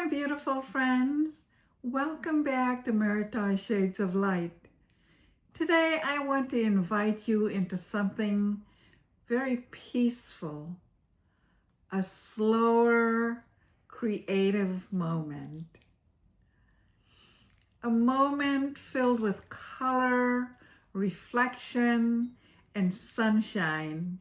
my beautiful friends. Welcome back to Meritage Shades of Light. Today I want to invite you into something very peaceful, a slower, creative moment. A moment filled with color, reflection, and sunshine.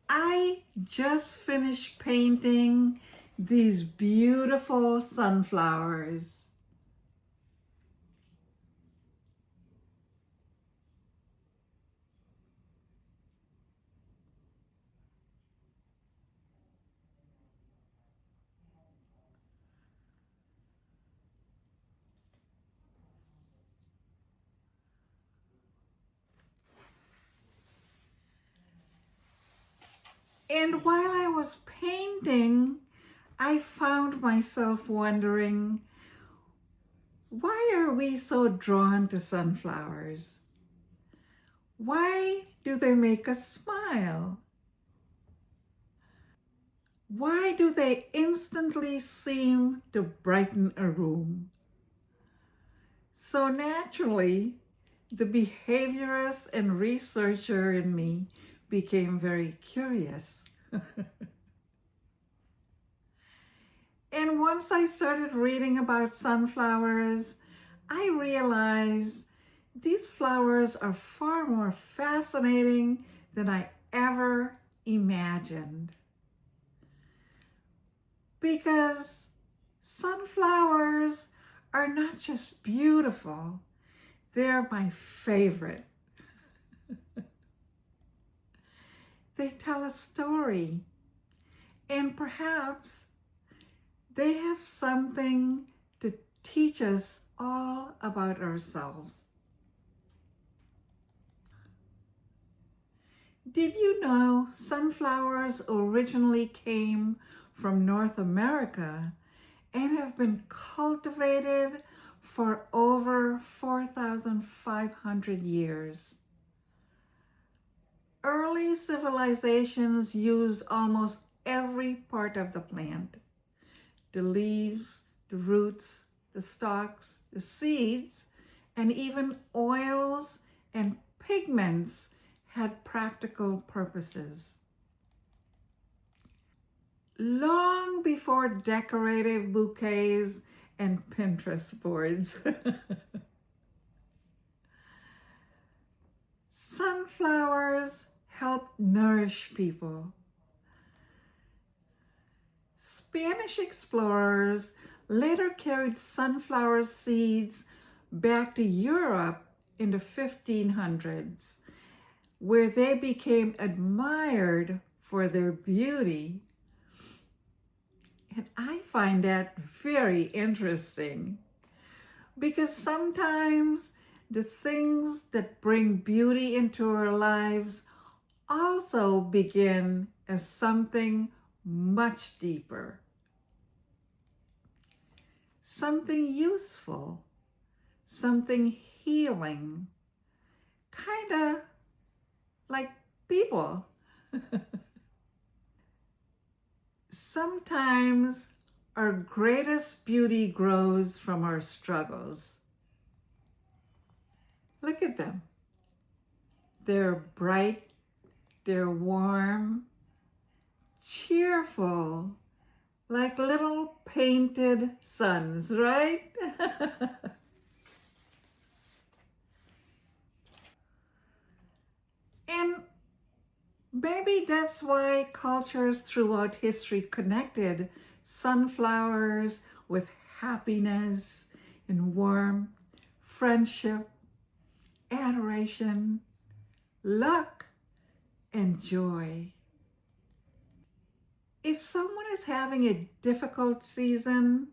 I just finished painting these beautiful sunflowers. And while I was painting, I found myself wondering, why are we so drawn to sunflowers? Why do they make us smile? Why do they instantly seem to brighten a room? So naturally, the behaviorist and researcher in me became very curious. And once I started reading about sunflowers, I realized these flowers are far more fascinating than I ever imagined. Because sunflowers are not just beautiful, they're my favorite. They tell a story, and perhaps they have something to teach us all about ourselves. Did you know sunflowers originally came from North America and have been cultivated for over 4,500 years? Early civilizations used almost every part of the plant. The leaves, the roots, the stalks, the seeds, and even oils and pigments had practical purposes. Long before decorative bouquets and Pinterest boards. Sunflowers help nourish people. Spanish explorers later carried sunflower seeds back to Europe in the 1500s, where they became admired for their beauty. And I find that very interesting because sometimes the things that bring beauty into our lives also begin as something much deeper, something useful, something healing, kind of like people. Sometimes our greatest beauty grows from our struggles. Look at them. They're bright, they're warm, cheerful, like little painted suns, right? And maybe that's why cultures throughout history connected sunflowers with happiness and warmth, friendship, adoration, luck, and joy. If someone is having a difficult season,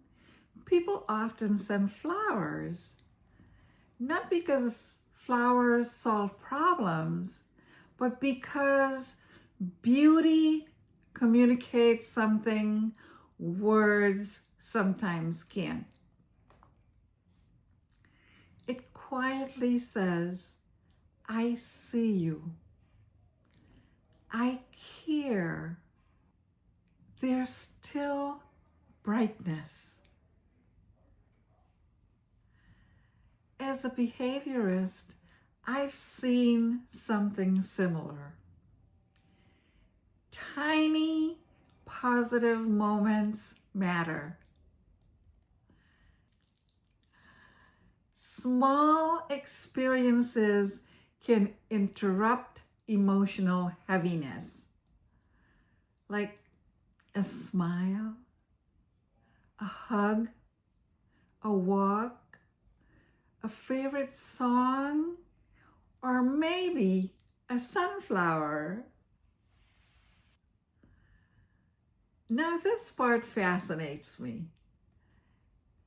people often send flowers. Not because flowers solve problems, but because beauty communicates something words sometimes can't. It quietly says, I see you. I care. They're still brightness. As a behaviorist, I've seen something similar. Tiny positive moments matter. Small experiences can interrupt emotional heaviness, like a smile, a hug, a walk, a favorite song, or maybe a sunflower. Now this part fascinates me.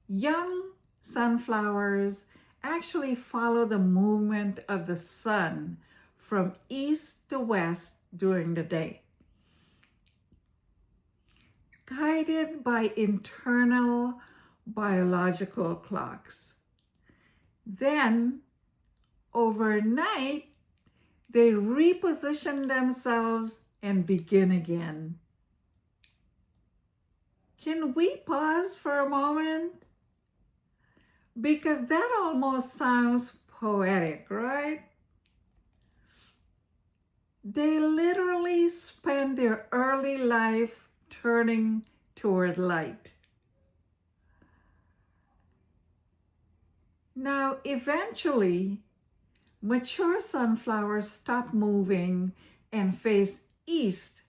Young sunflowers actually follow the movement of the sun from east to west during the day, guided by internal biological clocks. Then, overnight, they reposition themselves and begin again. Can we pause for a moment? Because that almost sounds poetic, right? They literally spend their early life turning toward light. Now, eventually, mature sunflowers stop moving and face east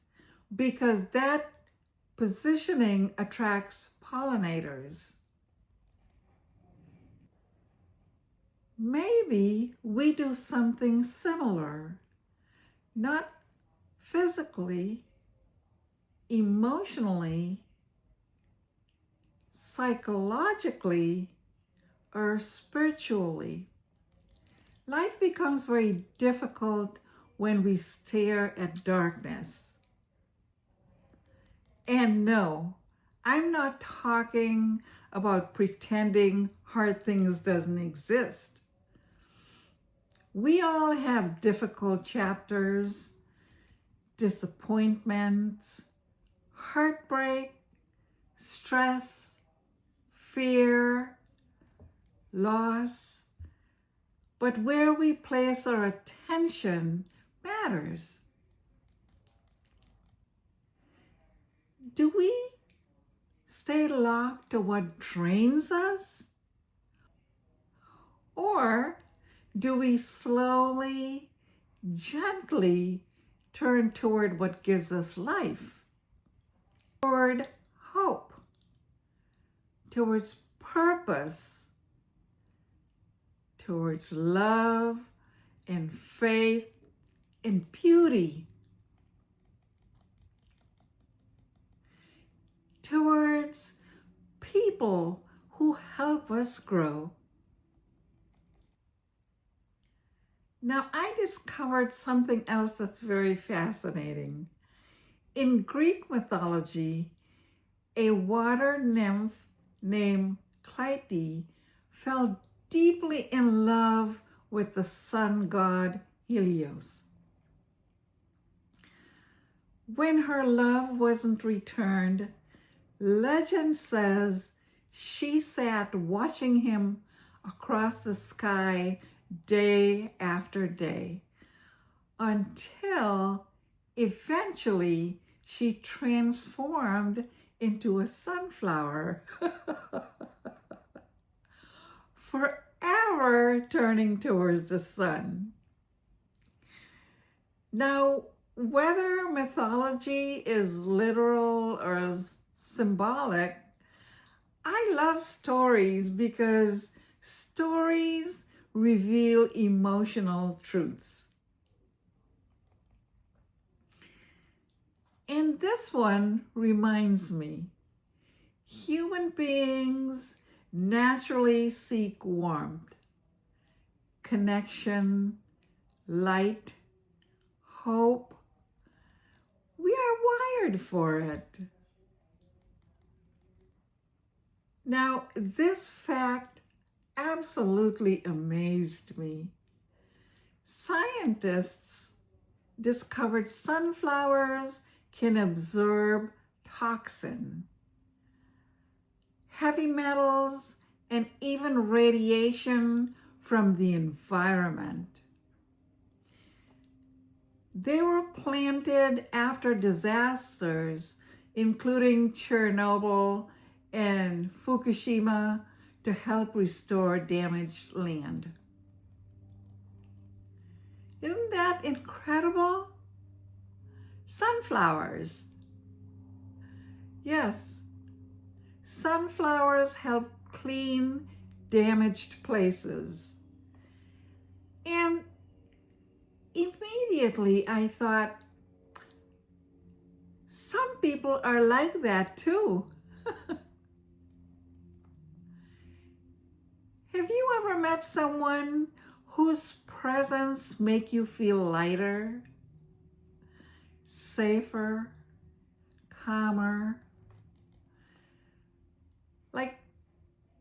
because that positioning attracts pollinators. Maybe we do something similar, not physically, emotionally, psychologically, or spiritually. Life becomes very difficult when we stare at darkness. And no, I'm not talking about pretending hard things doesn't exist. We all have difficult chapters, disappointments, heartbreak, stress, fear, loss. But where we place our attention matters. Do we stay locked to what drains us? Or do we slowly, gently turn toward what gives us life? Toward hope, towards purpose, towards love and faith and beauty, towards people who help us grow. Now, I discovered something else that's very fascinating. In Greek mythology, a water nymph named Clytie fell deeply in love with the sun god Helios. When her love wasn't returned, legend says she sat watching him across the sky day after day until eventually she transformed into a sunflower, forever turning towards the sun. Now, whether mythology is literal or symbolic, I love stories because stories reveal emotional truths. And this one reminds me, human beings naturally seek warmth, connection, light, hope. We are wired for it. Now, this fact absolutely amazed me. Scientists discovered sunflowers can absorb toxin, heavy metals, and even radiation from the environment. They were planted after disasters, including Chernobyl and Fukushima, to help restore damaged land. Isn't that incredible? Sunflowers. Yes, sunflowers help clean damaged places. And immediately I thought, some people are like that too. Have you ever met someone whose presence make you feel lighter, safer, calmer? Like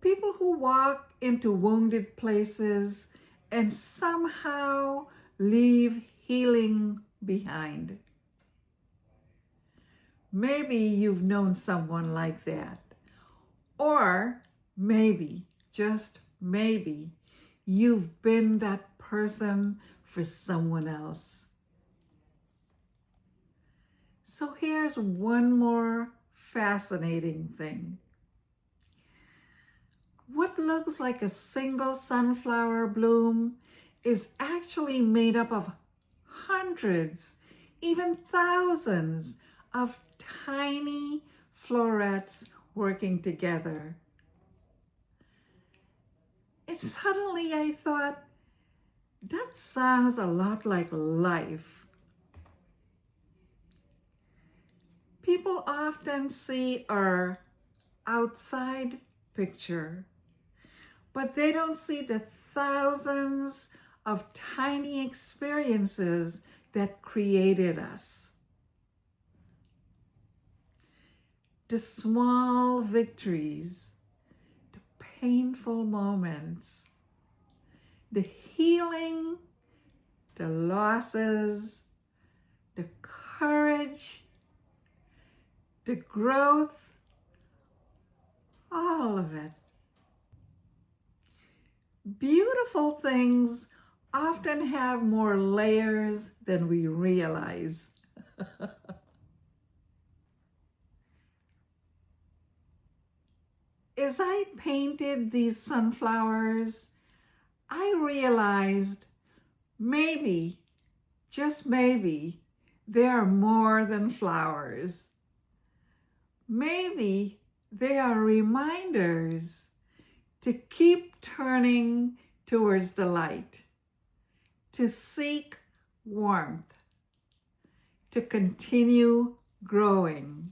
people who walk into wounded places and somehow leave healing behind. Maybe you've known someone like that. Or maybe, just maybe, you've been that person for someone else. So here's one more fascinating thing. What looks like a single sunflower bloom is actually made up of hundreds, even thousands of tiny florets working together. And suddenly I thought, that sounds a lot like life. People often see our outside picture, but they don't see the thousands of tiny experiences that created us. The small victories, the painful moments, the healing, the losses, the courage, the growth, all of it. Beautiful things often have more layers than we realize. As I painted these sunflowers, I realized maybe, just maybe, they are more than flowers. Maybe they are reminders to keep turning towards the light, to seek warmth, to continue growing,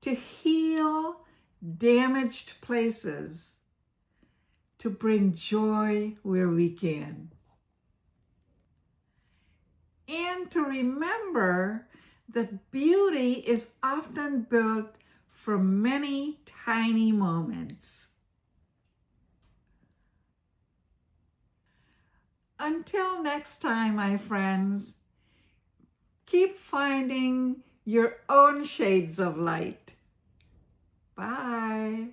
to heal damaged places, to bring joy where we can, and to remember that beauty is often built from many tiny moments. Until next time, my friends, keep finding your own shades of light. Bye.